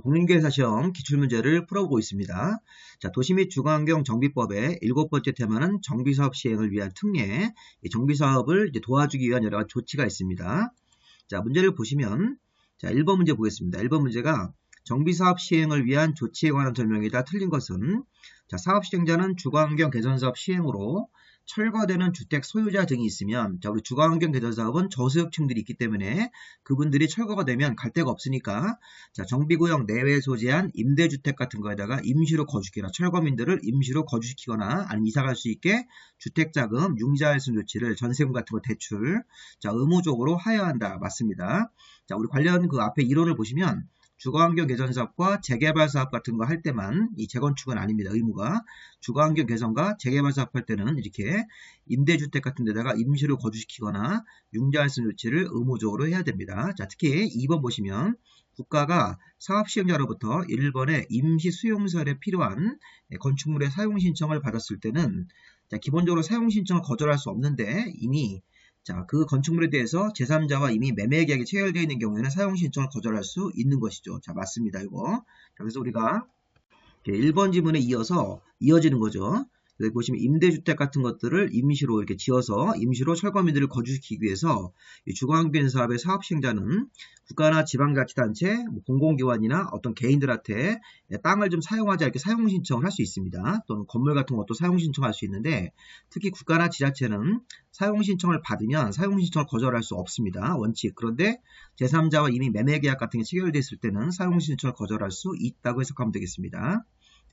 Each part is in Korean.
공인중개사 시험 기출문제를 풀어보고 있습니다. 자, 도시 및 주거환경 정비법의 7번째 테마는 정비사업 시행을 위한 특례, 이 정비사업을 이제 도와주기 위한 여러 가지 조치가 있습니다. 자, 문제를 보시면, 자, 1번 문제 보겠습니다. 1번 문제가 정비사업 시행을 위한 조치에 관한 설명이다. 틀린 것은, 자, 사업 시행자는 주거환경 개선사업 시행으로 철거되는 주택 소유자 등이 있으면, 자, 우리 주거환경 개선사업은 저소득층들이 있기 때문에 그분들이 철거가 되면 갈 데가 없으니까, 자, 정비구역 내외에 소재한 임대주택 같은 거에다가 임시로 거주시키거나 철거민들을 임시로 거주시키거나 아니면 이사갈 수 있게 주택자금, 융자할수 조치를 전세금 같은 거 대출, 자, 의무적으로 하여한다. 맞습니다. 자, 우리 관련 그 앞에 이론을 보시면 주거환경 개선 사업과 재개발 사업 같은 거 할 때만 이 재건축은 아닙니다. 의무가 주거환경 개선과 재개발 사업 할 때는 이렇게 임대주택 같은 데다가 임시로 거주시키거나 융자할수 조치를 의무적으로 해야 됩니다. 자, 특히 2번 보시면 국가가 사업 시행자로부터 1번의 임시 수용설에 필요한 건축물의 사용 신청을 받았을 때는, 자, 기본적으로 사용 신청을 거절할 수 없는데 이미, 자, 그 건축물에 대해서 제3자와 이미 매매 계약이 체결되어 있는 경우에는 사용 신청을 거절할 수 있는 것이죠. 자, 맞습니다. 이거. 그래서 우리가 1번 지문에 이어서 이어지는 거죠. 여기 보시면 임대주택 같은 것들을 임시로 이렇게 지어서 임시로 철거민들을 거주시키기 위해서 이 주거환경 사업의 사업 시행자는 국가나 지방자치단체, 공공기관이나 어떤 개인들한테 땅을 좀 사용하자 이렇게 사용 신청을 할 수 있습니다. 또는 건물 같은 것도 사용 신청할 수 있는데 특히 국가나 지자체는 사용 신청을 받으면 사용 신청을 거절할 수 없습니다. 원칙. 그런데 제3자와 이미 매매 계약 같은 게 체결되어 있을 때는 사용 신청을 거절할 수 있다고 해석하면 되겠습니다.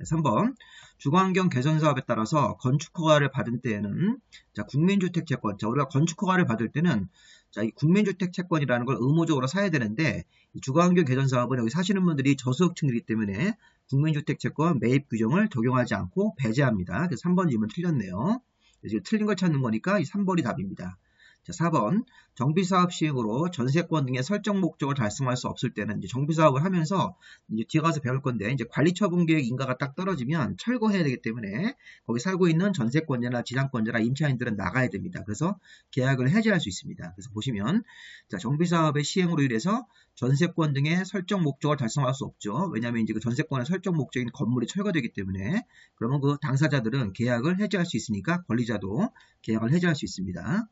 3번 주거환경 개선 사업에 따라서 건축 허가를 받은 때에는, 자, 국민주택 채권, 자, 우리가 건축 허가를 받을 때는, 자, 이 국민주택 채권이라는 걸 의무적으로 사야 되는데 이 주거환경 개선 사업은 여기 사시는 분들이 저소득층이기 때문에 국민주택 채권 매입 규정을 적용하지 않고 배제합니다. 그래서 3번 질문 틀렸네요. 지금 틀린 걸 찾는 거니까 이 3번이 답입니다. 자, 4번 정비사업 시행으로 전세권 등의 설정 목적을 달성할 수 없을 때는 이제 정비사업을 하면서 이제 뒤에 가서 배울 건데 이제 관리처분계획 인가가 딱 떨어지면 철거해야 되기 때문에 거기 살고 있는 전세권자나 지상권자나 임차인들은 나가야 됩니다. 그래서 계약을 해지할 수 있습니다. 그래서 보시면, 자, 정비사업의 시행으로 인해서 전세권 등의 설정 목적을 달성할 수 없죠. 왜냐하면 이제 그 전세권의 설정 목적인 건물이 철거되기 때문에 그러면 그 당사자들은 계약을 해지할 수 있으니까 권리자도 계약을 해지할 수 있습니다.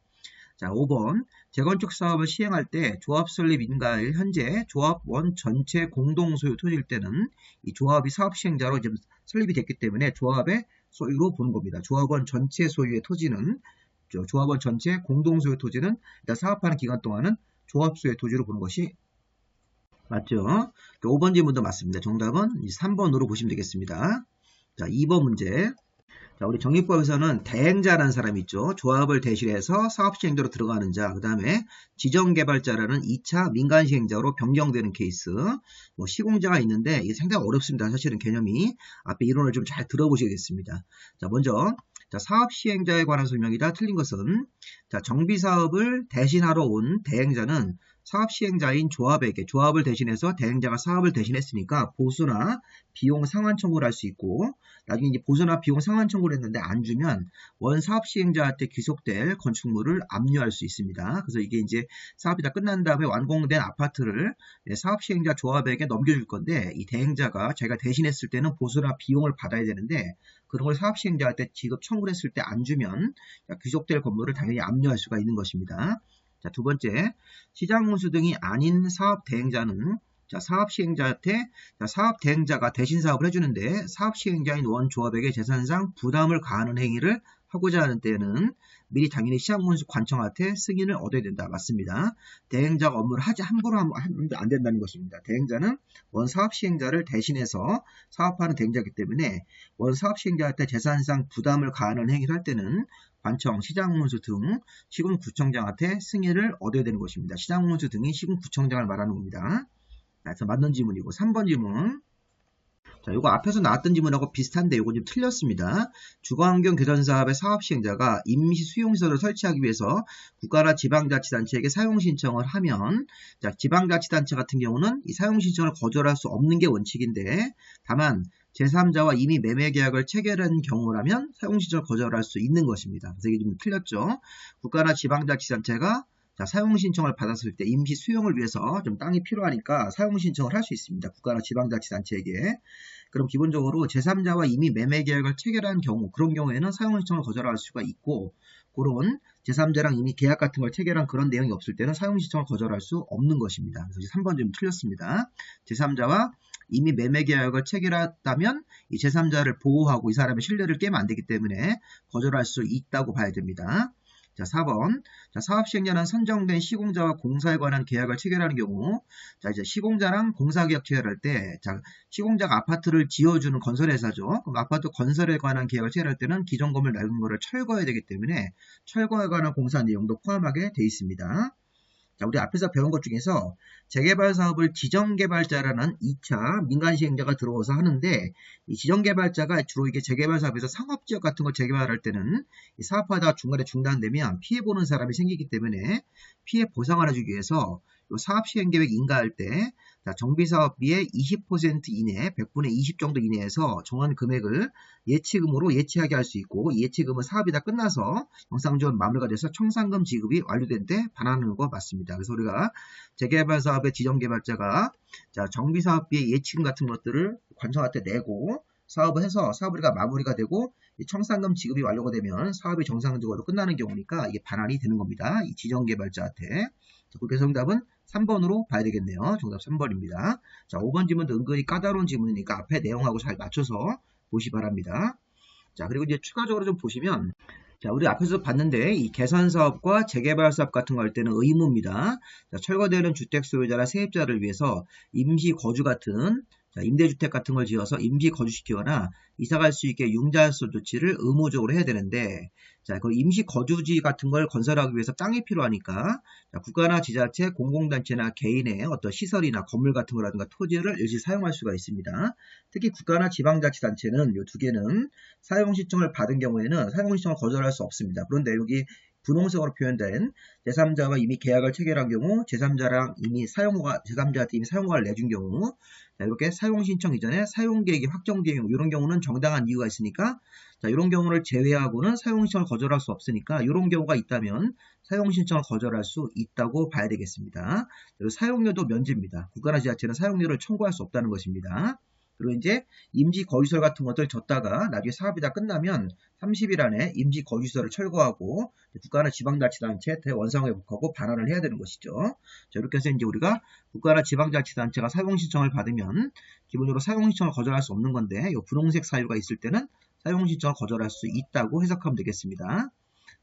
자, 5번 재건축 사업을 시행할 때 조합 설립 인가일 현재 조합원 전체 공동소유 토지일 때는 이 조합이 사업 시행자로 지금 설립이 됐기 때문에 조합의 소유로 보는 겁니다. 조합원 전체 소유의 토지는, 조합원 전체 공동소유 토지는 일단 사업하는 기간 동안은 조합 소유의 토지로 보는 것이 맞죠? 5번 질문도 맞습니다. 정답은 3번으로 보시면 되겠습니다. 자, 2번 문제. 자, 우리 정리법에서는 대행자라는 사람이 있죠. 조합을 대신해서 사업시행자로 들어가는 자, 그 다음에 지정개발자라는 2차 민간시행자로 변경되는 케이스, 뭐 시공자가 있는데 이게 상당히 어렵습니다. 사실은 개념이. 앞에 이론을 좀 잘 들어보시겠습니다. 자, 먼저, 자, 사업시행자에 관한 설명이다. 틀린 것은, 자, 정비사업을 대신하러 온 대행자는 사업시행자인 조합에게, 조합을 대신해서 대행자가 사업을 대신했으니까 보수나 비용 상환 청구를 할 수 있고, 나중에 이제 보수나 비용 상환 청구를 했는데 안 주면 원 사업 시행자한테 귀속될 건축물을 압류할 수 있습니다. 그래서 이게 이제 사업이 다 끝난 다음에 완공된 아파트를 사업 시행자 조합에게 넘겨줄 건데 이 대행자가 자기가 대신했을 때는 보수나 비용을 받아야 되는데 그런 걸 사업 시행자한테 지급 청구를 했을 때 안 주면 귀속될 건물을 당연히 압류할 수가 있는 것입니다. 자, 두 번째, 시장 운수 등이 아닌 사업 대행자는, 자, 사업 시행자한테, 자, 사업 대행자가 대신 사업을 해주는데 사업 시행자인 원 조합에게 재산상 부담을 가하는 행위를 하고자 하는 때에는 미리 당연히 시장군수 관청한테 승인을 얻어야 된다. 맞습니다. 대행자가 업무를 함부로 하면 안 된다는 것입니다. 대행자는 원 사업 시행자를 대신해서 사업하는 대행자이기 때문에 원 사업 시행자한테 재산상 부담을 가하는 행위를 할 때는 관청, 시장군수 등 시군구청장한테 승인을 얻어야 되는 것입니다. 시장군수 등이 시군구청장을 말하는 겁니다. 그래서 맞는 질문이고 3번 질문. 자, 이거 앞에서 나왔던 질문하고 비슷한데 이거 좀 틀렸습니다. 주거환경 개선 사업의 사업 시행자가 임시 수용시설을 설치하기 위해서 국가나 지방자치단체에게 사용 신청을 하면, 자, 지방자치단체 같은 경우는 이 사용 신청을 거절할 수 없는 게 원칙인데 다만 제3자와 이미 매매 계약을 체결한 경우라면 사용 신청을 거절할 수 있는 것입니다. 그래서 이게 좀 틀렸죠. 국가나 지방자치단체가 자, 사용 신청을 받았을 때 임시 수용을 위해서 좀 땅이 필요하니까 사용 신청을 할 수 있습니다. 국가나 지방자치단체에게. 그럼 기본적으로 제3자와 이미 매매 계약을 체결한 경우, 그런 경우에는 사용 신청을 거절할 수가 있고, 그런 제3자랑 이미 계약 같은 걸 체결한 그런 내용이 없을 때는 사용 신청을 거절할 수 없는 것입니다. 그래서 3번 좀 틀렸습니다. 제3자와 이미 매매 계약을 체결했다면 이 제3자를 보호하고 이 사람의 신뢰를 깨면 안 되기 때문에 거절할 수 있다고 봐야 됩니다. 자, 4번. 자, 사업시행자는 선정된 시공자와 공사에 관한 계약을 체결하는 경우, 자, 이제 시공자랑 공사계약 체결할 때, 자, 시공자가 아파트를 지어주는 건설회사죠. 그럼 아파트 건설에 관한 계약을 체결할 때는 기존 건물 낡은 거를 철거해야 되기 때문에 철거에 관한 공사 내용도 포함하게 되어 있습니다. 자, 우리 앞에서 배운 것 중에서 재개발 사업을 지정개발자라는 2차 민간 시행자가 들어와서 하는데, 이 지정개발자가 주로 이게 재개발 사업에서 상업지역 같은 걸 재개발할 때는 이 사업하다가 중간에 중단되면 피해보는 사람이 생기기 때문에 피해 보상을 해주기 위해서 이 사업 시행 계획 인가할 때, 자, 정비사업비의 20% 이내, 100분의 20 정도 이내에서 정한 금액을 예치금으로 예치하게 할 수 있고, 이 예치금은 사업이 다 끝나서 영상지원 마무리가 돼서 청산금 지급이 완료된 때 반환하는 거 맞습니다. 그래서 우리가 재개발 사업의 지정개발자가, 자, 정비사업비의 예치금 같은 것들을 관청한테 내고 사업을 해서 사업이 마무리가 되고 이 청산금 지급이 완료가 되면 사업이 정상적으로 끝나는 경우니까 이게 반환이 되는 겁니다. 이 지정개발자한테. 자, 그렇게 정답은 3번으로 봐야 되겠네요. 정답 3번입니다. 자, 5번 질문도 은근히 까다로운 질문이니까 앞에 내용하고 잘 맞춰서 보시 바랍니다. 자, 그리고 이제 추가적으로 좀 보시면, 자, 우리 앞에서 봤는데 이 개선사업과 재개발사업 같은 거 할 때는 의무입니다. 자, 철거되는 주택 소유자나 세입자를 위해서 임시 거주 같은, 자, 임대주택 같은 걸 지어서 임시 거주시키거나 이사갈 수 있게 융자소 조치를 의무적으로 해야 되는데, 자, 그 임시 거주지 같은 걸 건설하기 위해서 땅이 필요하니까, 자, 국가나 지자체, 공공단체나 개인의 어떤 시설이나 건물 같은 거라든가 토지를 일시 사용할 수가 있습니다. 특히 국가나 지방자치단체는 이 두 개는 사용 신청을 받은 경우에는 사용 신청을 거절할 수 없습니다. 그런데 여기 분홍색으로 표현된 제3자와 이미 계약을 체결한 경우, 제3자랑 이미 제3자한테 이미 사용허가를 내준 경우, 자, 이렇게 사용 신청 이전에 사용 계획이 확정된 경우, 이런 경우는 정당한 이유가 있으니까, 자, 이런 경우를 제외하고는 사용 신청을 거절할 수 없으니까, 이런 경우가 있다면 사용 신청을 거절할 수 있다고 봐야 되겠습니다. 그리고 사용료도 면제입니다. 국가나 지자체는 사용료를 청구할 수 없다는 것입니다. 그리고 이제 임시 거주시설 같은 것들 줬다가 나중에 사업이 다 끝나면 30일 안에 임시 거주시설을 철거하고 국가나 지방자치단체 원상 회복하고 반환을 해야 되는 것이죠. 자, 이렇게 해서 이제 우리가 국가나 지방자치단체가 사용 신청을 받으면 기본적으로 사용 신청을 거절할 수 없는 건데, 이 분홍색 사유가 있을 때는 사용 신청을 거절할 수 있다고 해석하면 되겠습니다.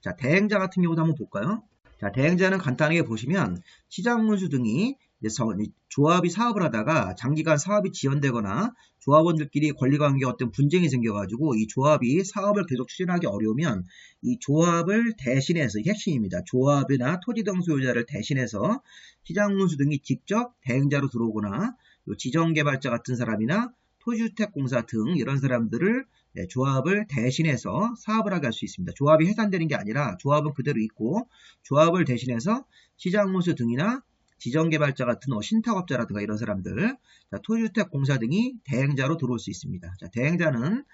자, 대행자 같은 경우도 한번 볼까요? 자, 대행자는 간단하게 보시면 시장문수 등이 조합이 사업을 하다가 장기간 사업이 지연되거나 조합원들끼리 권리관계 어떤 분쟁이 생겨가지고 이 조합이 사업을 계속 추진하기 어려우면 이 조합을 대신해서, 이게 핵심입니다. 조합이나 토지 등 소유자를 대신해서 시장문수 등이 직접 대행자로 들어오거나 지정개발자 같은 사람이나 토지주택공사 등 이런 사람들을 조합을 대신해서 사업을 하게 할 수 있습니다. 조합이 해산되는 게 아니라 조합은 그대로 있고 조합을 대신해서 시장문수 등이나 지정개발자 같은 신탁업자라든가 이런 사람들, 자, 토지주택공사 등이 대행자로 들어올 수 있습니다. 자, 대행자는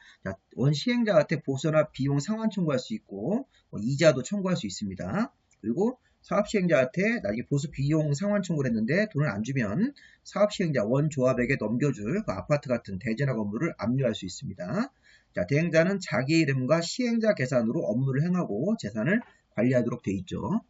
원시행자한테 보수나 비용 상환 청구할 수 있고 이자도 청구할 수 있습니다. 그리고 사업시행자한테 나중에 보수 비용 상환 청구를 했는데 돈을 안 주면 사업시행자 원조합에게 넘겨줄 그 아파트 같은 대지나 건물을 압류할 수 있습니다. 자, 대행자는 자기 이름과 시행자 계산으로 업무를 행하고 재산을 관리하도록 되어 있죠.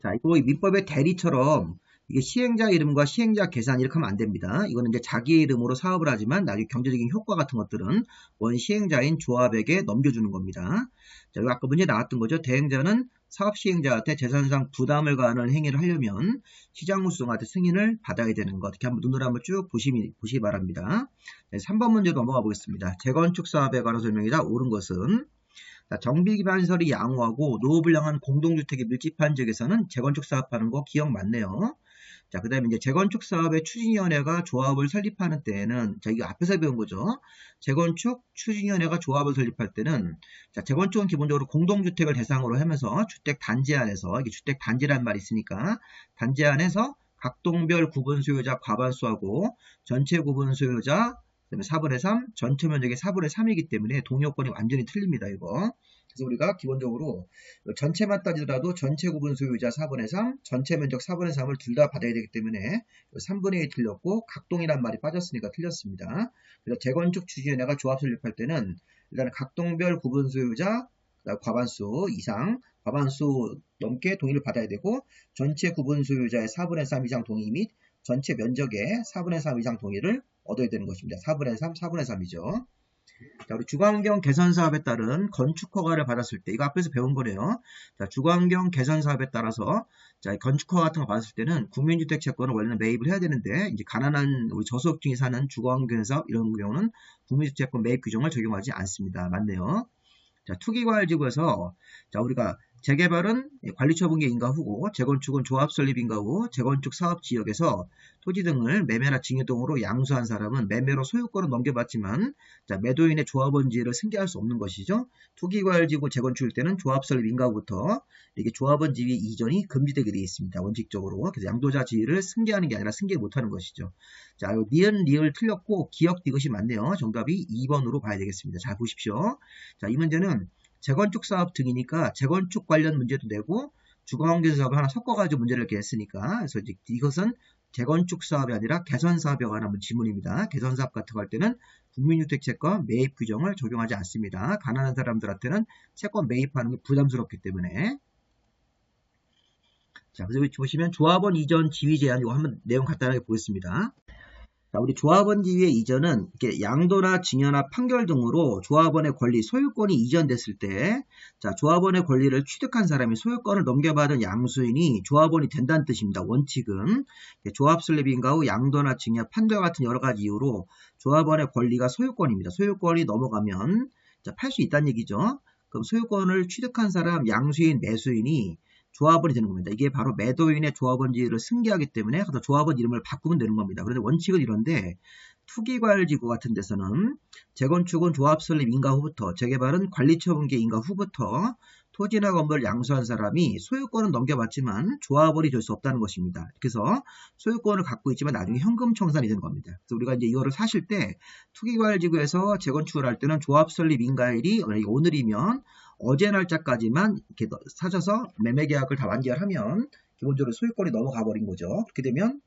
자, 이거 민법의 대리처럼 이게 시행자 이름과 시행자 계산 이렇게 하면 안 됩니다. 이거는 이제 자기 이름으로 사업을 하지만 나중에 경제적인 효과 같은 것들은 원 시행자인 조합에게 넘겨주는 겁니다. 자, 아까 문제 나왔던 거죠. 대행자는 사업 시행자한테 재산상 부담을 가하는 행위를 하려면 시장무수등한테 승인을 받아야 되는 것. 이렇게 한번 눈으로 한번 쭉 보시기 바랍니다. 네, 3번 문제 넘어가 보겠습니다. 재건축 사업에 관한 설명이다. 옳은 것은, 정비기반시설이 양호하고 노후불량한 공동주택이 밀집한 지역에서는 재건축 사업하는 거 기억 맞네요. 자, 그 다음에 이제 재건축 사업의 추진위원회가 조합을 설립하는 때에는, 자, 이거 앞에서 배운 거죠. 재건축 추진위원회가 조합을 설립할 때는, 자, 재건축은 기본적으로 공동주택을 대상으로 하면서 주택 단지 안에서, 이게 주택 단지라는 말이 있으니까, 단지 안에서 각 동별 구분 소유자 과반수하고 전체 구분 소유자 그다음에 4분의 3, 전체 면적의 4분의 3이기 때문에 동요건이 완전히 틀립니다, 이거. 그래서 우리가 기본적으로 전체만 따지더라도 전체 구분 소유자 4분의 3, 전체 면적 4분의 3을 둘 다 받아야 되기 때문에 3분의 1 틀렸고 각동이란 말이 빠졌으니까 틀렸습니다. 그래서 재건축 추진위원회가 조합 설립할 때는 일단 각동별 구분 소유자 과반수 이상, 과반수 넘게 동의를 받아야 되고 전체 구분 소유자의 4분의 3 이상 동의 및 전체 면적의 4분의 3 이상 동의를 얻어야 되는 것입니다. 4분의 3, 4분의 3이죠. 자, 우리 주거환경 개선 사업에 따른 건축 허가를 받았을 때, 이거 앞에서 배운 거네요. 자, 주거환경 개선 사업에 따라서, 자, 건축 허가 같은 거 받았을 때는 국민주택 채권을 원래는 매입을 해야 되는데, 이제 가난한 우리 저소득층이 사는 주거환경 사업 이런 경우는 국민주택 채권 매입 규정을 적용하지 않습니다. 맞네요. 자, 투기과열지구에서, 자, 우리가 재개발은 관리처분계 인가 후고, 재건축은 조합 설립 인가 후, 재건축 사업 지역에서 토지 등을 매매나 증여 등으로 양수한 사람은 매매로 소유권을 넘겨받지만, 자, 매도인의 조합원지위를 승계할 수 없는 것이죠. 투기과열지구 재건축일 때는 조합 설립 인가 후부터 이게 조합원지위 이전이 금지되게 되어 있습니다. 원칙적으로. 그래서 양도자 지위를 승계하는 게 아니라 승계 못하는 것이죠. 자, 니은, 리을 틀렸고 기억 디귿이 맞네요. 정답이 2번으로 봐야 되겠습니다. 잘 보십시오. 자, 이 문제는 재건축 사업 등이니까 재건축 관련 문제도 내고 주거환경 사업을 하나 섞어가지고 문제를 이렇게 했으니까 그래서 이것은 재건축 사업이 아니라 개선 사업에 관한 지문입니다. 개선 사업 같은 거 할 때는 국민주택 채권 매입 규정을 적용하지 않습니다. 가난한 사람들한테는 채권 매입하는 게 부담스럽기 때문에. 자, 그래서 보시면 조합원 이전 지위 제한 이거 한번 내용 간단하게 보겠습니다. 자, 우리 조합원 지위의 이전은 이렇게 양도나 증여나 판결 등으로 조합원의 권리, 소유권이 이전됐을 때, 자, 조합원의 권리를 취득한 사람이 소유권을 넘겨받은 양수인이 조합원이 된다는 뜻입니다. 원칙은 조합 설립인가 후 양도나 증여, 판결 같은 여러 가지 이유로 조합원의 권리가 소유권입니다. 소유권이 넘어가면 팔 수 있다는 얘기죠. 그럼 소유권을 취득한 사람, 양수인, 매수인이 조합원이 되는 겁니다. 이게 바로 매도인의 조합원지위를 승계하기 때문에 조합원 이름을 바꾸면 되는 겁니다. 그런데 원칙은 이런데 투기과열지구 같은 데서는 재건축은 조합 설립 인가 후부터, 재개발은 관리처분계 인가 후부터 토지나 건물을 양수한 사람이 소유권은 넘겨받지만 조합원이 될 수 없다는 것입니다. 그래서 소유권을 갖고 있지만 나중에 현금 청산이 되는 겁니다. 그래서 우리가 이제 이거를 사실 때 투기과열지구에서 재건축을 할 때는 조합 설립 인가일이 오늘이면 어제 날짜까지만 이렇게 사셔서 매매 계약을 다 완결하면 기본적으로 소유권이 넘어가 버린 거죠. 그렇게 되면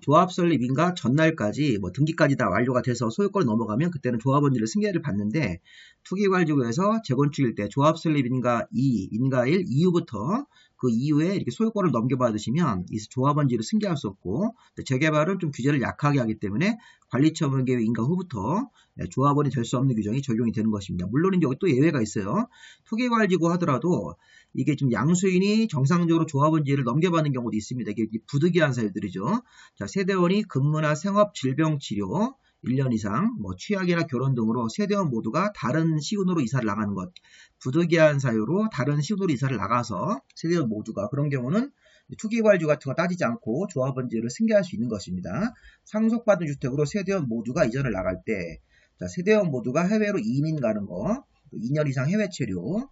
조합 설립 인가 전날까지 등기까지 다 완료가 돼서 소유권이 넘어가면 그때는 조합원지를 승계를 받는데 투기과열지구에서 재건축일 때 조합 설립 인가 2, 인가일 이후부터 그 이후에 이렇게 소유권을 넘겨받으시면 이 조합원지를 승계할 수 없고 재개발은 좀 규제를 약하게 하기 때문에 관리처분계획 인가 후부터 조합원이 될 수 없는 규정이 적용이 되는 것입니다. 물론 이제 여기 또 예외가 있어요. 투기과열지구 하더라도 이게 지금 양수인이 정상적으로 조합원지를 넘겨받는 경우도 있습니다. 이게 부득이한 사유들이죠. 자, 세대원이 근무나 생업, 질병, 치료 1년 이상, 취약이나 결혼 등으로 세대원 모두가 다른 시군으로 이사를 나가는 것. 부득이한 사유로 다른 시군으로 이사를 나가서 세대원 모두가 그런 경우는 투기과열지구 같은 거 따지지 않고 조합원지를 승계할 수 있는 것입니다. 상속받은 주택으로 세대원 모두가 이전을 나갈 때, 자, 세대원 모두가 해외로 이민 가는 거, 2년 이상 해외 체류,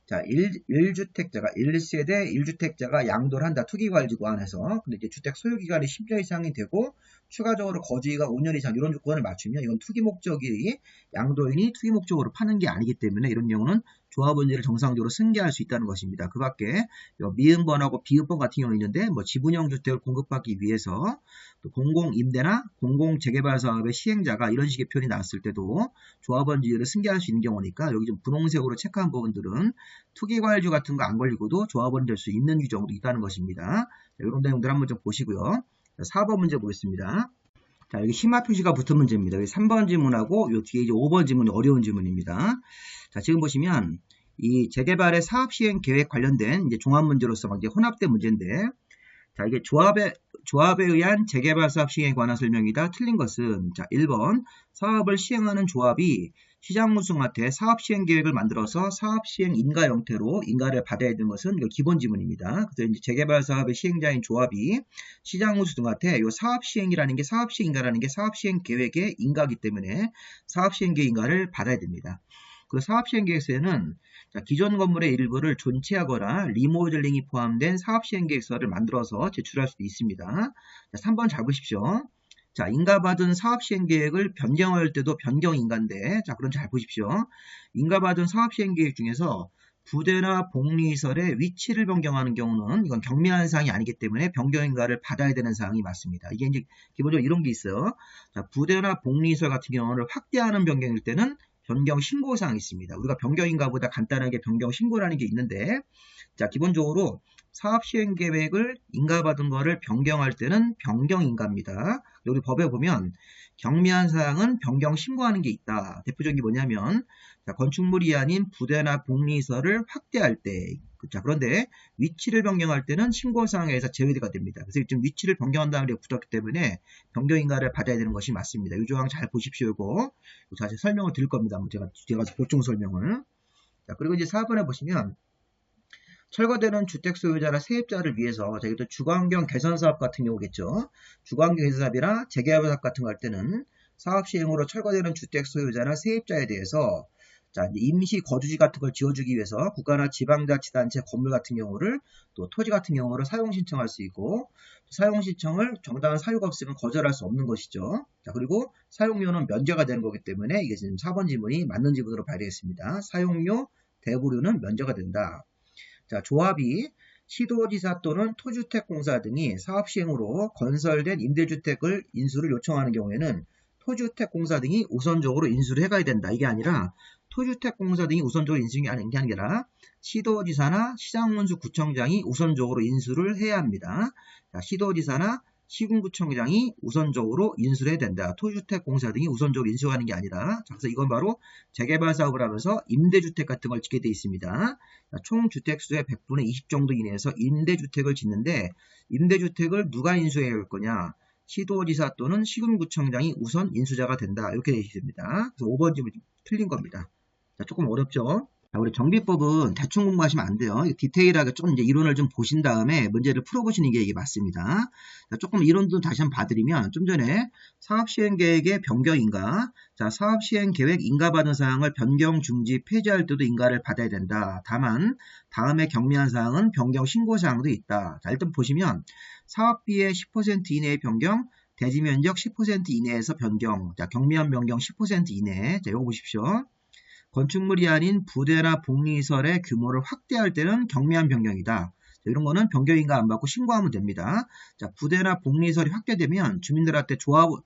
자, 1주택자가, 1세대 1주택자가 양도를 한다. 투기과열지구 안에서. 근데 이제 주택 소유기간이 10년 이상이 되고, 추가적으로 거주기가 5년 이상 이런 조건을 맞추면 이건 투기 목적이 양도인이 투기 목적으로 파는 게 아니기 때문에 이런 경우는 조합원지를 정상적으로 승계할 수 있다는 것입니다. 그 밖에 미음번하고 비읍번 같은 경우는 있는데 지분형 주택을 공급받기 위해서 또 공공임대나 공공재개발 사업의 시행자가 이런 식의 표현이 나왔을 때도 조합원지를 승계할 수 있는 경우니까 여기 좀 분홍색으로 체크한 부분들은 투기과열지구 같은 거 안 걸리고도 조합원이 될 수 있는 규정도 있다는 것입니다. 자, 이런 내용들 한번 좀 보시고요. 4번 문제 보겠습니다. 자, 여기 심화 표시가 붙은 문제입니다. 여기 3번 지문하고 요 뒤에 이제 5번 지문이 어려운 지문입니다. 자, 지금 보시면 이 재개발의 사업 시행 계획 관련된 이제 종합 문제로서 이제 혼합된 문제인데, 자, 이게 조합에 의한 재개발 사업 시행에 관한 설명이다. 틀린 것은, 자, 1번 사업을 시행하는 조합이 시장 우수한테 사업 시행 계획을 만들어서 사업 시행 인가 형태로 인가를 받아야 되는 것은 이거 기본 지문입니다. 그래서 이제 재개발 사업의 시행자인 조합이 시장 우수 등한테 이 사업 시행이라는 게 사업 시행 인가라는 게 사업 시행 계획의 인가이기 때문에 사업 시행 계획 인가를 받아야 됩니다. 그 사업 시행 계획서에는 기존 건물의 일부를 존치하거나 리모델링이 포함된 사업 시행 계획서를 만들어서 제출할 수도 있습니다. 자, 3번 잘 보십시오. 자, 인가받은 사업시행계획을 변경할 때도 변경인가인데, 자, 그럼 잘 보십시오. 인가받은 사업시행계획 중에서 부대나 복리시설의 위치를 변경하는 경우는 이건 경미한 사항이 아니기 때문에 변경인가를 받아야 되는 사항이 맞습니다. 이게 이제 기본적으로 이런 게 있어요. 자, 부대나 복리시설 같은 경우는 확대하는 변경일 때는 변경 신고사항이 있습니다. 우리가 변경인가보다 간단하게 변경 신고라는 게 있는데, 자, 기본적으로 사업시행계획을 인가받은 거를 변경할 때는 변경인가입니다. 우리 법에 보면 경미한 사항은 변경 신고하는 게 있다. 대표적인 게 뭐냐면, 자, 건축물이 아닌 부대나 복리시설을 확대할 때, 자, 그런데 위치를 변경할 때는 신고사항에서 제외가 됩니다. 그래서 지금 위치를 변경한다는 게 붙었기 때문에 변경인가를 받아야 되는 것이 맞습니다. 이 조항 잘 보십시오. 이거 자세히 설명을 드릴 겁니다. 제가 보충 설명을. 자, 그리고 이제 4번에 보시면 철거되는 주택 소유자나 세입자를 위해서 저희도 주거환경 개선 사업 같은 경우겠죠. 주거환경 개선 사업이나 재개발 사업 같은 거 할 때는 사업 시행으로 철거되는 주택 소유자나 세입자에 대해서 자, 임시 거주지 같은 걸 지어주기 위해서 국가나 지방자치단체 건물 같은 경우를 또 토지 같은 경우를 사용 신청할 수 있고 사용 신청을 정당한 사유가 없으면 거절할 수 없는 것이죠. 자, 그리고 사용료는 면제가 되는 거기 때문에 이게 지금 4번 지문이 맞는 지문으로 발휘했습니다. 사용료, 대부료는 면제가 된다. 자, 조합이 시도지사 또는 토주택공사 등이 사업시행으로 건설된 임대주택을 인수를 요청하는 경우에는 토주택공사 등이 우선적으로 인수를 해가야 된다. 이게 아니라 토주택공사 등이 우선적으로 인수하는 게 아니라 시도지사나 시장군수구청장이 우선적으로 인수를 해야 합니다. 자, 시도지사나 시군구청장이 우선적으로 인수를 해야 된다. 토주택공사 등이 우선적으로 인수하는 게 아니라 자, 그래서 이건 바로 재개발 사업을 하면서 임대주택 같은 걸 짓게 돼 있습니다. 자, 총 주택수의 100분의 20 정도 이내에서 임대주택을 짓는데 임대주택을 누가 인수해야 할 거냐? 시도지사 또는 시군구청장이 우선 인수자가 된다. 이렇게 되어 있습니다. 그래서 5번 질문 틀린 겁니다. 자, 조금 어렵죠? 자, 우리 정비법은 대충 공부하시면 안 돼요. 디테일하게 좀 이제 이론을 좀 보신 다음에 문제를 풀어보시는 게 이게 맞습니다. 자, 조금 이론도 다시 한번 봐드리면 좀 전에 사업시행계획의 변경인가, 자, 사업시행계획 인가받은 사항을 변경, 중지, 폐지할 때도 인가를 받아야 된다. 다만 다음에 경미한 사항은 변경 신고사항도 있다. 자, 일단 보시면 사업비의 10% 이내의 변경, 대지면적 10% 이내에서 변경, 자, 경미한 변경 10% 이내. 자, 이거 보십시오. 건축물이 아닌 부대나 복리시설의 규모를 확대할 때는 경미한 변경이다. 자, 이런 거는 변경인가 안 받고 신고하면 됩니다. 자, 부대나 복리시설이 확대되면 주민들한테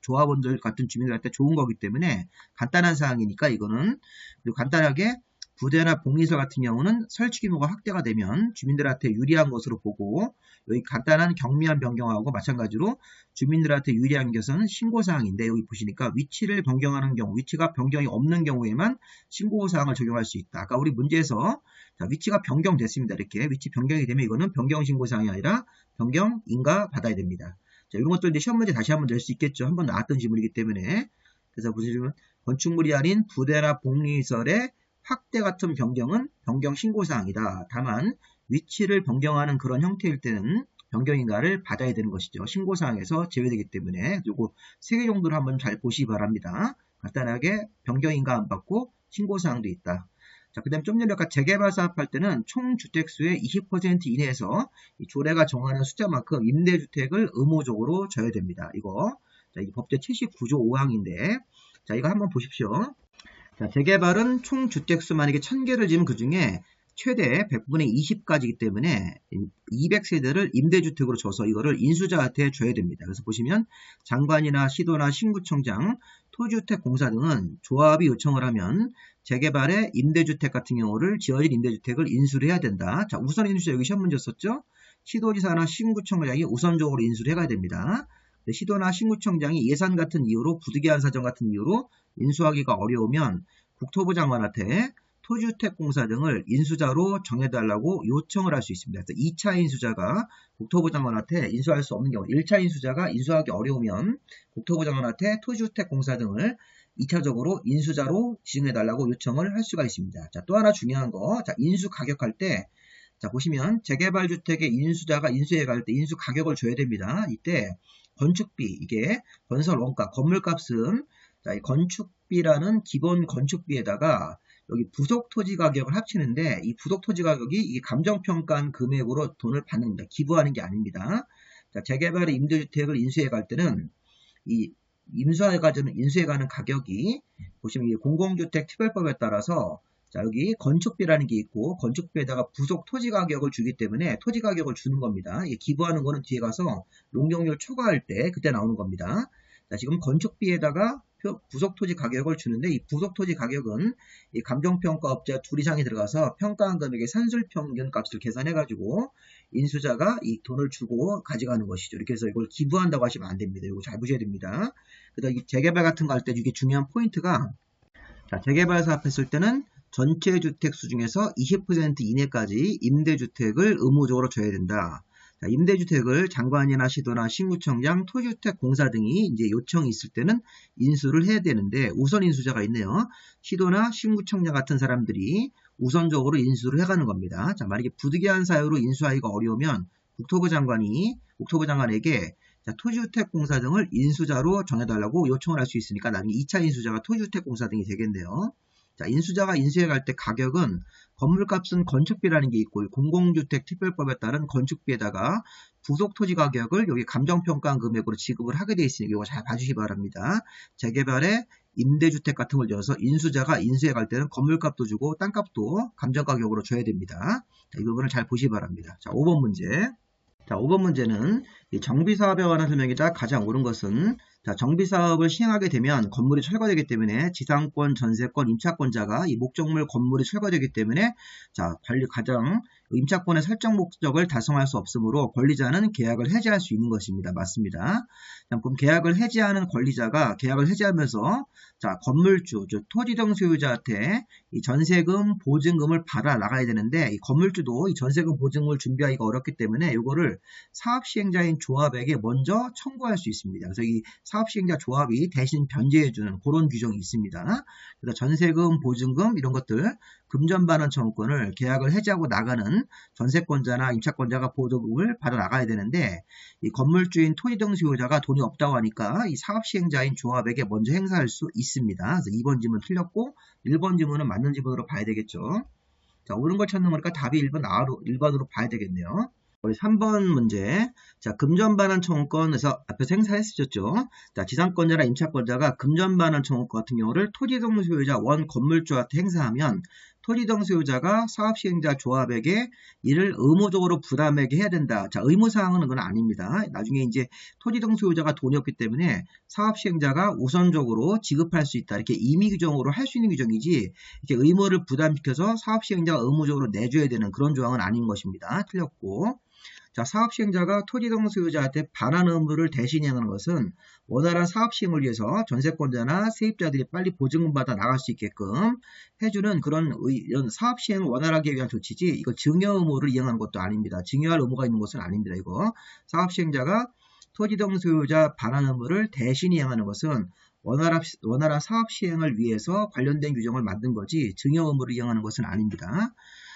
조합원들 같은 주민들한테 좋은 거기 때문에 간단한 사항이니까 이거는 그리고 간단하게 부대나 복리시설 같은 경우는 설치 규모가 확대가 되면 주민들한테 유리한 것으로 보고 여기 간단한 경미한 변경하고 마찬가지로 주민들한테 유리한 것은 신고사항인데 여기 보시니까 위치를 변경하는 경우 위치가 변경이 없는 경우에만 신고사항을 적용할 수 있다. 아까 우리 문제에서 자, 위치가 변경됐습니다. 이렇게 위치 변경이 되면 이거는 변경 신고사항이 아니라 변경 인가 받아야 됩니다. 자, 이런 것들 이제 시험 문제 다시 한번 낼 수 있겠죠. 한번 나왔던 질문이기 때문에 그래서 보시면 건축물이 아닌 부대나 복리시설의 확대 같은 변경은 변경 신고사항이다. 다만 위치를 변경하는 그런 형태일 때는 변경인가를 받아야 되는 것이죠. 신고사항에서 제외되기 때문에 요거 3개 정도를 한번 잘 보시기 바랍니다. 간단하게 변경인가 안 받고 신고사항도 있다. 자, 그 다음 좀 전에 아까 재개발 사업할 때는 총 주택수의 20% 이내에서 이 조례가 정하는 숫자만큼 임대주택을 의무적으로 져야 됩니다. 이거 자, 이 법제 79조 5항인데 자, 이거 한번 보십시오. 자, 재개발은 총 주택수 만약에 1000개를 지으면 그 중에 최대 100분의 20까지이기 때문에 200세대를 임대주택으로 줘서 이거를 인수자한테 줘야 됩니다. 그래서 보시면 장관이나 시도나 신구청장, 토지주택공사 등은 조합이 요청을 하면 재개발의 임대주택 같은 경우를 지어진 임대주택을 인수를 해야 된다. 자, 우선 인수자 여기 시험 문제였었죠? 시도지사나 신구청장이 우선적으로 인수를 해가야 됩니다. 시도나 신구청장이 예산 같은 이유로 부득이한 사정 같은 이유로 인수하기가 어려우면 국토부 장관한테 토지주택공사 등을 인수자로 정해달라고 요청을 할 수 있습니다. 그래서 2차 인수자가 국토부 장관한테 인수할 수 없는 경우 1차 인수자가 인수하기 어려우면 국토부 장관한테 토지주택공사 등을 2차적으로 인수자로 지정해달라고 요청을 할 수가 있습니다. 자, 또 하나 중요한 거, 자, 인수 가격할 때 자, 보시면 재개발 주택의 인수자가 인수해 갈 때 인수 가격을 줘야 됩니다. 이때 건축비, 이게 건설 원가, 건물값은 자, 이 건축비라는 기본 건축비에다가 여기 부속 토지 가격을 합치는데 이 부속 토지 가격이 이게 감정평가한 금액으로 돈을 받는 겁니다. 기부하는 게 아닙니다. 자, 재개발의 임대주택을 인수해 갈 때는 이 인수해가는 가격이 보시면 이 공공주택 특별법에 따라서 자, 여기 건축비라는 게 있고 건축비에다가 부속 토지 가격을 주기 때문에 토지 가격을 주는 겁니다. 이 기부하는 거는 뒤에 가서 용적률 초과할 때 그때 나오는 겁니다. 자, 지금 건축비에다가 부속 토지 가격을 주는데 이 부속 토지 가격은 이 감정평가업자 둘 이상이 들어가서 평가한 금액의 산술평균 값을 계산해가지고 인수자가 이 돈을 주고 가져가는 것이죠. 이렇게 해서 이걸 기부한다고 하시면 안 됩니다. 이거 잘 보셔야 됩니다. 그다음 이 재개발 같은 거 할 때 이게 중요한 포인트가 자, 재개발 사업했을 때는 전체 주택수 중에서 20% 이내까지 임대주택을 의무적으로 줘야 된다. 자, 임대주택을 장관이나 시도나 시구청장, 토지주택공사 등이 이제 요청이 있을 때는 인수를 해야 되는데 우선 인수자가 있네요. 시도나 시구청장 같은 사람들이 우선적으로 인수를 해가는 겁니다. 자, 만약에 부득이한 사유로 인수하기가 어려우면 국토부 장관에게 자, 토지주택공사 등을 인수자로 정해달라고 요청을 할 수 있으니까 나중에 2차 인수자가 토지주택공사 등이 되겠네요. 자, 인수자가 인수해 갈 때 가격은 건물값은 건축비라는 게 있고 공공주택 특별법에 따른 건축비에다가 부속 토지 가격을 여기 감정평가한 금액으로 지급을 하게 돼 있으니까 이거 잘 봐주시기 바랍니다. 재개발에 임대주택 같은 걸 줘서 인수자가 인수해 갈 때는 건물값도 주고 땅값도 감정가격으로 줘야 됩니다. 자, 이 부분을 잘 보시기 바랍니다. 자, 5번 문제. 자, 5번 문제는 이 정비사업에 관한 설명이다. 가장 옳은 것은 자, 정비사업을 시행하게 되면 건물이 철거되기 때문에 지상권, 전세권, 임차권자가 이 목적물 건물이 철거되기 때문에 자, 임차권의 설정 목적을 달성할 수 없으므로 권리자는 계약을 해지할 수 있는 것입니다. 맞습니다. 자, 그럼 계약을 해지하는 권리자가 계약을 해지하면서 자, 건물주, 즉 토지 등 소유자한테 이 전세금, 보증금을 받아 나가야 되는데 이 건물주도 이 전세금, 보증금을 준비하기가 어렵기 때문에 이거를 사업시행자인 조합에게 먼저 청구할 수 있습니다. 그래서 이 사업시행자 조합이 대신 변제해주는 그런 규정이 있습니다. 그래서 전세금, 보증금 이런 것들 금전반환 청구권을 계약을 해지하고 나가는 전세권자나 임차권자가 보증금을 받아 나가야 되는데 이 건물주인 토지 등 소유자가 돈이 없다고 하니까 이 사업시행자인 조합에게 먼저 행사할 수 있습니다. 그래서 2번 지문 틀렸고 1번 지문은 맞는 지문으로 봐야 되겠죠. 자, 옳은 걸 찾는 거니까 답이 1번으로 봐야 되겠네요. 우리 3번 문제. 자, 금전반환 청구권에서 앞에서 행사했었죠. 자, 지상권자나 임차권자가 금전반환 청구권 같은 경우를 토지등 소유자 원 건물주한테 행사하면 토지등 소유자가 사업시행자 조합에게 이를 의무적으로 부담하게 해야 된다. 자, 의무사항은 그건 아닙니다. 나중에 이제 토지등 소유자가 돈이 없기 때문에 사업시행자가 우선적으로 지급할 수 있다. 이렇게 임의 규정으로 할 수 있는 규정이지 이렇게 의무를 부담시켜서 사업시행자가 의무적으로 내줘야 되는 그런 조항은 아닌 것입니다. 틀렸고. 자, 사업시행자가 토지등 소유자한테 반환 의무를 대신 행하는 것은 원활한 사업시행을 위해서 전세권자나 세입자들이 빨리 보증금 받아 나갈 수 있게끔 해주는 그런 사업시행을 원활하게 위한 조치지 이거 증여 의무를 이행하는 것도 아닙니다. 증여할 의무가 있는 것은 아닙니다. 이거 사업시행자가 토지등 소유자 반환 의무를 대신 이행하는 것은 원활한 사업시행을 위해서 관련된 규정을 만든 거지 증여 의무를 이행하는 것은 아닙니다.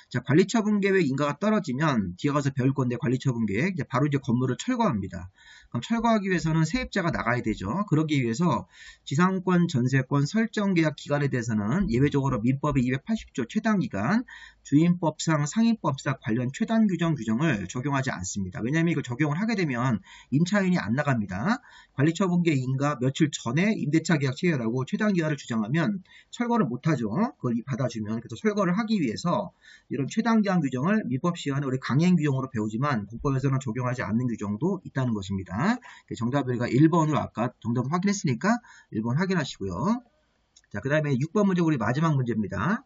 자, 관리처분계획 인가가 떨어지면 뒤에 가서 배울 건데 관리처분계획 바로 이제 건물을 철거합니다. 그럼 철거하기 위해서는 세입자가 나가야 되죠. 그러기 위해서 지상권, 전세권 설정계약 기간에 대해서는 예외적으로 민법의 280조 최단기간, 주임법상, 상임법상 관련 최단 규정을 적용하지 않습니다. 왜냐하면 이걸 적용을 하게 되면 임차인이 안 나갑니다. 관리처분계획 인가 며칠 전에 임대차 계약 체결하고 최단기간을 주장하면 철거를 못하죠. 그걸 받아주면. 그래서 철거를 하기 위해서 이런 최단기간 규정을 민법 시간에 우리 강행 규정으로 배우지만 국법에서는 적용하지 않는 규정도 있다는 것입니다. 정답 여기가 1번으로 아까 정답을 확인했으니까 1번 확인하시고요. 자, 그 다음에 6번 문제 우리 마지막 문제입니다.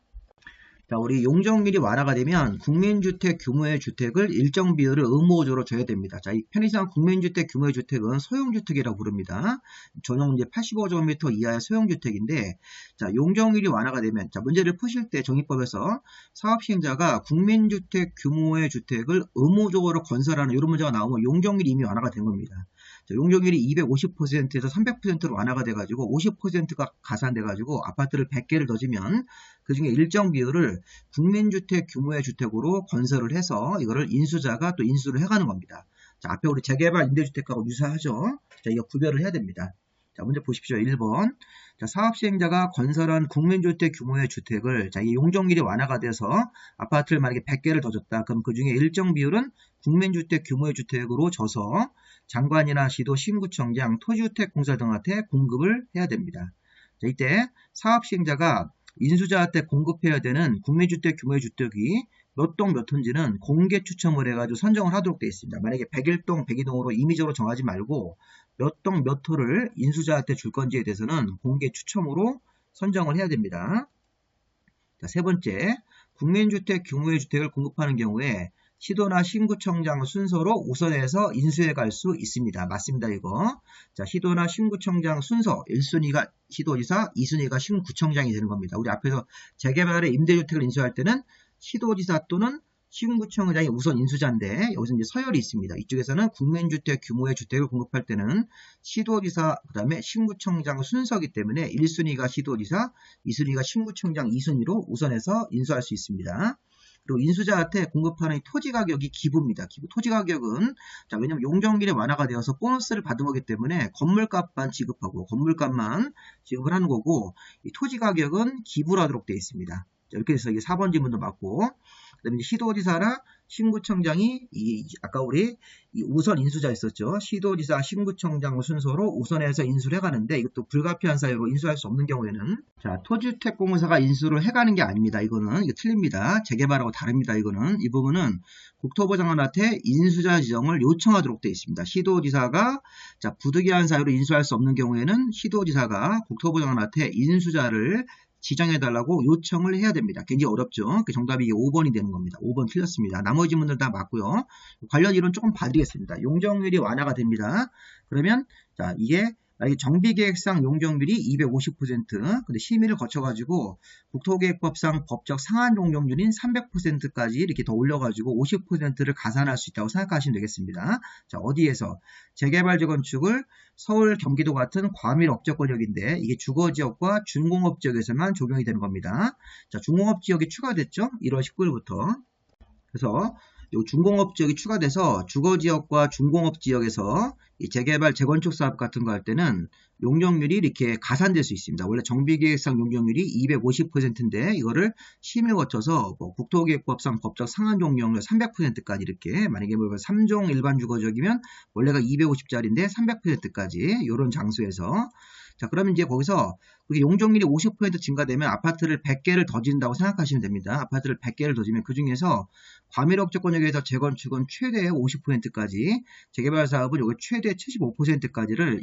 자, 우리 용적률이 완화가 되면 국민주택 규모의 주택을 일정 비율을 의무적으로 줘야 됩니다. 자, 이 편의상 국민주택 규모의 주택은 소형주택이라고 부릅니다. 전용 이제 85제곱미터 이하의 소형주택인데, 자, 용적률이 완화가 되면, 자, 문제를 푸실 때 정의법에서 사업시행자가 국민주택 규모의 주택을 의무적으로 건설하는 이런 문제가 나오면 용적률이 이미 완화가 된 겁니다. 자, 용적률이 250%에서 300%로 완화가 돼가지고 50%가 가산돼가지고 아파트를 100개를 더 지면 그 중에 일정 비율을 국민주택 규모의 주택으로 건설을 해서 이거를 인수자가 또 인수를 해가는 겁니다. 자, 앞에 우리 재개발 임대주택하고 유사하죠. 자, 이거 구별을 해야 됩니다. 자, 문제 보십시오. 1번. 자, 사업시행자가 건설한 국민주택 규모의 주택을, 자, 이 용적률이 완화가 돼서 아파트를 만약에 100개를 더 줬다. 그럼 그 중에 일정 비율은 국민주택 규모의 주택으로 져서 장관이나 시도, 신구청장, 토지주택공사 등한테 공급을 해야 됩니다. 자, 이때 사업시행자가 인수자한테 공급해야 되는 국민주택 규모의 주택이 몇 동 몇 호인지는 공개 추첨을 해가지고 선정을 하도록 되어 있습니다. 만약에 101동, 102동으로 임의적으로 정하지 말고 몇 동 몇 호를 인수자한테 줄 건지에 대해서는 공개 추첨으로 선정을 해야 됩니다. 자, 세 번째, 국민주택 규모의 주택을 공급하는 경우에 시도나 신구청장 순서로 우선해서 인수해 갈 수 있습니다. 맞습니다, 이거. 자, 시도나 신구청장 순서 1순위가 시도지사, 2순위가 신구청장이 되는 겁니다. 우리 앞에서 재개발의 임대주택을 인수할 때는 시도지사 또는 신구청장이 우선 인수자인데 여기서 이제 서열이 있습니다. 이쪽에서는 국민주택 규모의 주택을 공급할 때는 시도지사 그 다음에 신구청장 순서이기 때문에 1순위가 시도지사, 2순위가 신구청장 2순위로 우선해서 인수할 수 있습니다. 그리고 인수자한테 공급하는 토지 가격이 기부입니다. 기부. 토지 가격은 자, 왜냐면 용적률이 완화가 되어서 보너스를 받은 거기 때문에 건물값만 지급하고 건물값만 지급을 하는 거고 이 토지 가격은 기부로 하도록 되어 있습니다. 자, 이렇게 해서 이게 4번 질문도 맞고 그다음에 시도지사나 신구청장이 아까 우리 우선 인수자 있었죠. 시도지사, 신구청장 순서로 우선해서 인수를 해가는데 이것도 불가피한 사유로 인수할 수 없는 경우에는 자 토지주택공사가 인수를 해가는 게 아닙니다. 이거는 이거 틀립니다. 재개발하고 다릅니다. 이거는 이 부분은 국토부 장관한테 인수자 지정을 요청하도록 되어 있습니다. 시도지사가 자 부득이한 사유로 인수할 수 없는 경우에는 시도지사가 국토부 장관한테 인수자를 지정해달라고 요청을 해야 됩니다. 굉장히 어렵죠. 그 정답이 5번이 되는 겁니다. 5번 틀렸습니다. 나머지 질문들 다 맞고요. 관련 이론 조금 봐드리겠습니다. 용적률이 완화가 됩니다. 그러면 자 이게 만약에 정비계획상 용적률이 250% 근데 심의를 거쳐가지고 국토계획법상 법적 상한 용적률인 300%까지 이렇게 더 올려가지고 50%를 가산할 수 있다고 생각하시면 되겠습니다. 자 어디에서 재개발 재건축을 서울, 경기도 같은 과밀 업적권역인데 이게 주거지역과 준공업지역에서만 적용이 되는 겁니다. 자 준공업지역이 추가됐죠. 1월 19일부터. 그래서 요 준공업지역이 추가돼서 주거지역과 준공업지역에서 이 재개발, 재건축 사업 같은 거 할 때는 용적률이 이렇게 가산될 수 있습니다. 원래 정비계획상 용적률이 250%인데 이거를 심의 거쳐서 뭐 국토계획법상 법적 상한 용적률 300%까지 이렇게 만약에 뭐 3종 일반 주거지역이면 원래가 250짜리인데 300%까지 이런 장소에서 자 그러면 이제 거기서 용적률이 50% 증가되면 아파트를 100개를 더 짓는다고 생각하시면 됩니다. 아파트를 100개를 더 지면 그 중에서 과밀업적권역에서 재건축은 최대 50%까지 재개발 사업은 요게 최대 75%까지를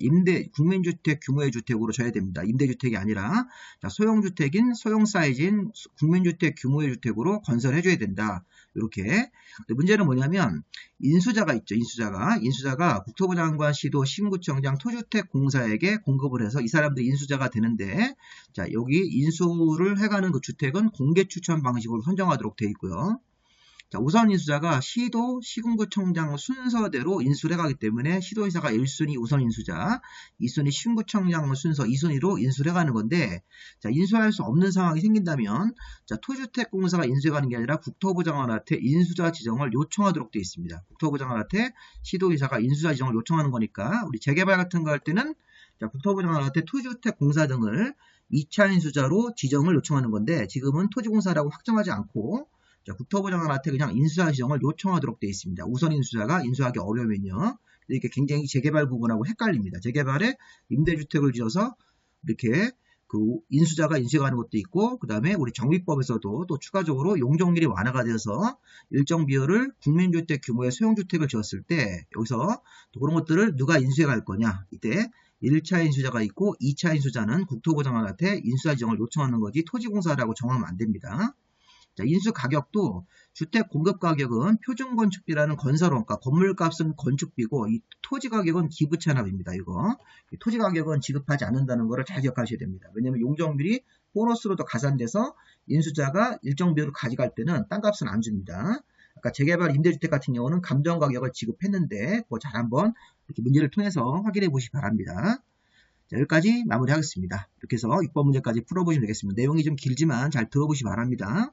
국민주택 규모의 주택으로 줘야 됩니다. 임대주택이 아니라 자, 소형주택인 소형 사이즈인 국민주택 규모의 주택으로 건설해 줘야 된다. 이렇게 문제는 뭐냐면 인수자가 있죠. 인수자가 국토부 장관, 시도, 신구청장, 토지주택공사에게 공급을 해서 이 사람들이 인수자가 되는데 자 여기 인수를 해가는 그 주택은 공개 추천 방식으로 선정하도록 되어 있고요. 자, 우선 인수자가 시도, 시군구청장 순서대로 인수를 해가기 때문에 시도지사가 1순위 우선 인수자, 2순위 신구청장 순서 2순위로 인수를 해가는 건데 자, 인수할 수 없는 상황이 생긴다면 자, 토지주택공사가 인수해가는 게 아니라 국토부 장관한테 인수자 지정을 요청하도록 되어 있습니다. 국토부 장관한테 시도지사가 인수자 지정을 요청하는 거니까 우리 재개발 같은 거 할 때는 자, 국토부 장관한테 토지주택공사 등을 2차 인수자로 지정을 요청하는 건데 지금은 토지공사라고 확정하지 않고 자, 국토부 장관한테 그냥 인수자 지정을 요청하도록 되어 있습니다. 우선 인수자가 인수하기 어려우면요. 이렇게 굉장히 재개발 부분하고 헷갈립니다. 재개발에 임대주택을 지어서 이렇게 그 인수자가 인수하는 것도 있고 그 다음에 우리 정비법에서도 또 추가적으로 용적률이 완화가 되어서 일정 비율을 국민주택 규모의 소형주택을 지었을 때 여기서 또 그런 것들을 누가 인수해 갈 거냐 이때 1차 인수자가 있고 2차 인수자는 국토부 장관한테 인수자 지정을 요청하는 거지 토지공사라고 정하면 안 됩니다. 자, 인수 가격도 주택 공급 가격은 표준 건축비라는 건설원가, 건물값은 건축비고 이 토지 가격은 기부 체납입니다. 이거 토지 가격은 지급하지 않는다는 것을 잘 기억하셔야 됩니다. 왜냐하면 용적률이 보너스로도 가산돼서 인수자가 일정 비율을 가져갈 때는 땅값은 안 줍니다. 아까 재개발 임대주택 같은 경우는 감정 가격을 지급했는데 그거 잘 한번 이렇게 문제를 통해서 확인해 보시기 바랍니다. 자, 여기까지 마무리하겠습니다. 이렇게 해서 6번 문제까지 풀어보시면 되겠습니다. 내용이 좀 길지만 잘 들어보시기 바랍니다.